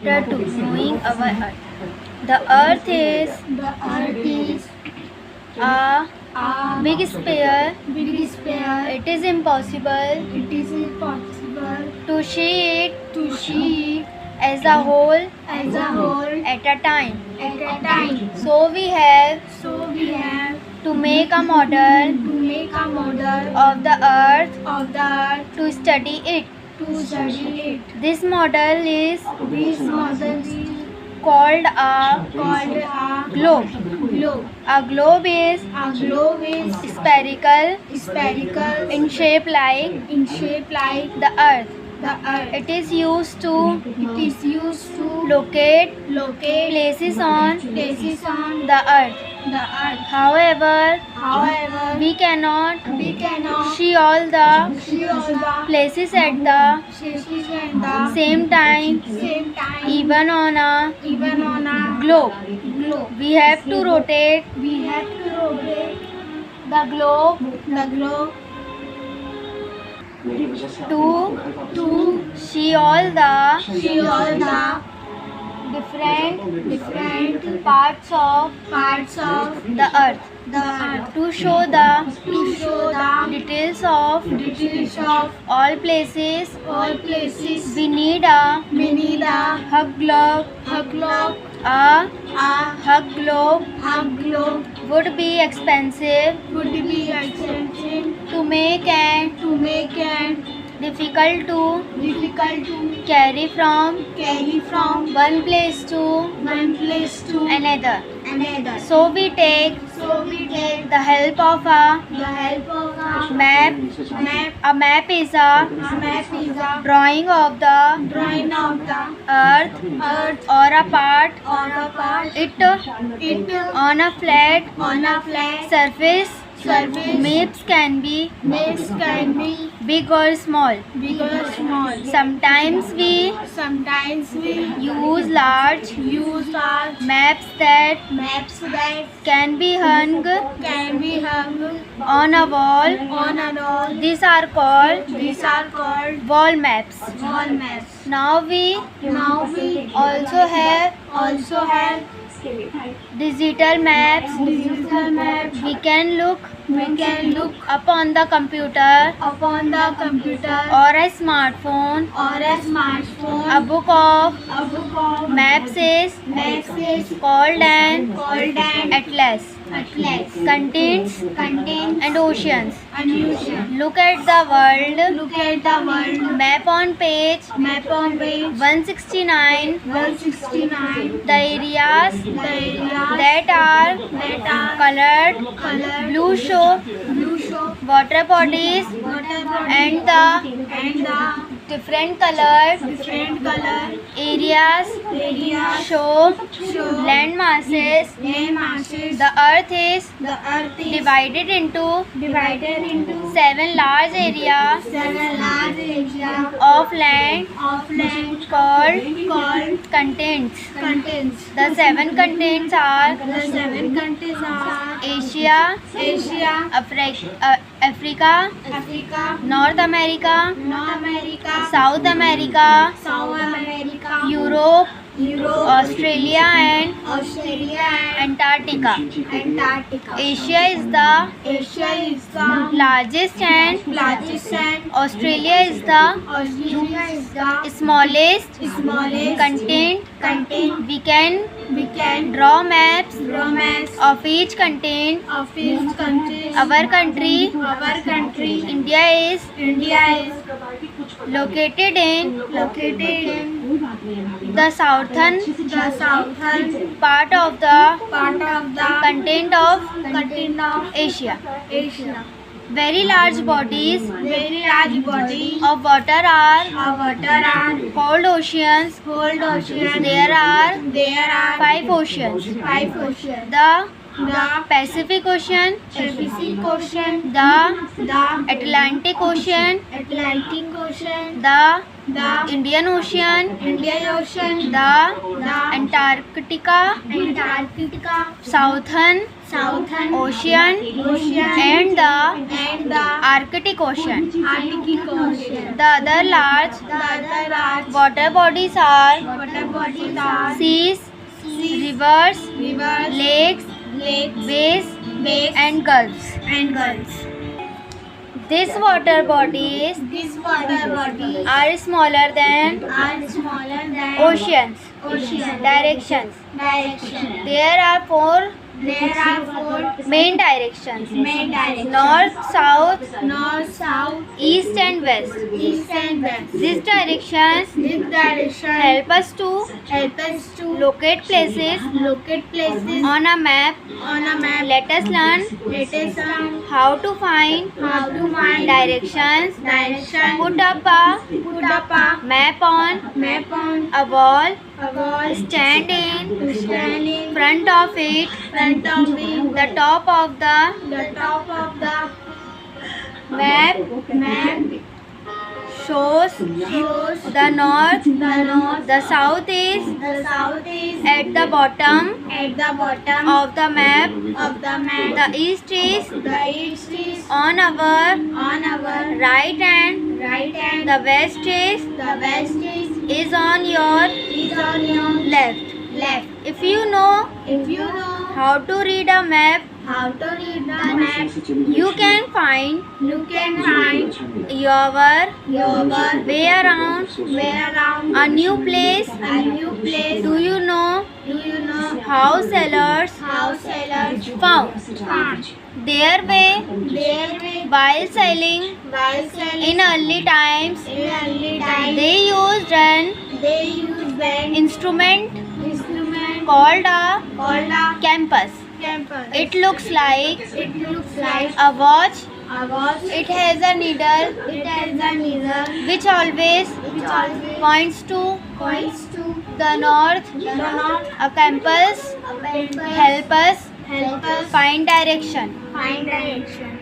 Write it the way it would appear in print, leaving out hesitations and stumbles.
Chapter 2, Knowing Our Earth. The Earth is a big sphere. It is impossible to see it as a whole at a time. So we have to make a model of the Earth to study it. This model is called a globe. A globe is spherical in shape like the Earth. It is used to locate places on the Earth. However, we cannot see all the places at the same time, even on a globe. We have to rotate the globe to see all the different parts of the Earth. To show the details of all places, we need a hug globe. A hug globe would be expensive to make and difficult to carry from one place to another. So we take the help of a map. A map is a drawing of the Earth or a part it on a flat surface. Maps can be big or small. Sometimes we use large maps that can be hung on a wall. These are called wall maps. Now we also have digital maps. We can look upon the computer or a smartphone. A book of maps is called an atlas. Contains and oceans. Look at the world map on page 169. The areas that are colored blue show water bodies, and the different colored areas show land masses. The Earth is divided into 7 large areas of land called continents. The 7 continents are Asia, Africa, North America, South America, Europe, Australia and Antarctica. Asia is the largest and Australia is the smallest continent. We can draw maps of each continent. Our country India is located in the southern part of the continent of Asia. Very large bodies of water are called oceans. There are 5 oceans. The Pacific Ocean, the Atlantic Ocean, the Indian Ocean, the Antarctica, Southern Southern Ocean Ocean and the and the Arctic Ocean. Arctic Ocean. The other large The other large water bodies are water bodies are seas, seas, rivers, rivers, lakes, lakes, bays, bays, and gulfs. and gulfs. These water bodies These water bodies are smaller than are smaller than oceans. ocean Directions. direction. There are four There are four main directions: main directions: north, south, north, south, east, and west. east, and west. These directions This direction help us to help us to locate places locate places on a map. on a map. Let us learn Let us learn how to find how to find directions. direction. Put up a Put up a map on map on a wall. a wall. Stand in Stand in front of it. front of it. The top of the The top of the map map shows shows the north. the north. The south is The south is at the bottom at the bottom of the map. of the map. The east is The east is on our on our right hand. right hand. The west is The west is on your is on your left. left. If you know If you know how to read a map, how to read the map, you can find you can find your your way around way around a new place. a new place. Do you know Do you know how sailors how sailors found their way their way while sailing while sailing in early times? in early times? They used an They used an instrument instrument called a called a compass. compass. It looks like It looks like a watch. a watch. It has a needle It has a needle which always which always points to points to the north. the north. A compass A compass help us help us find direction. find direction.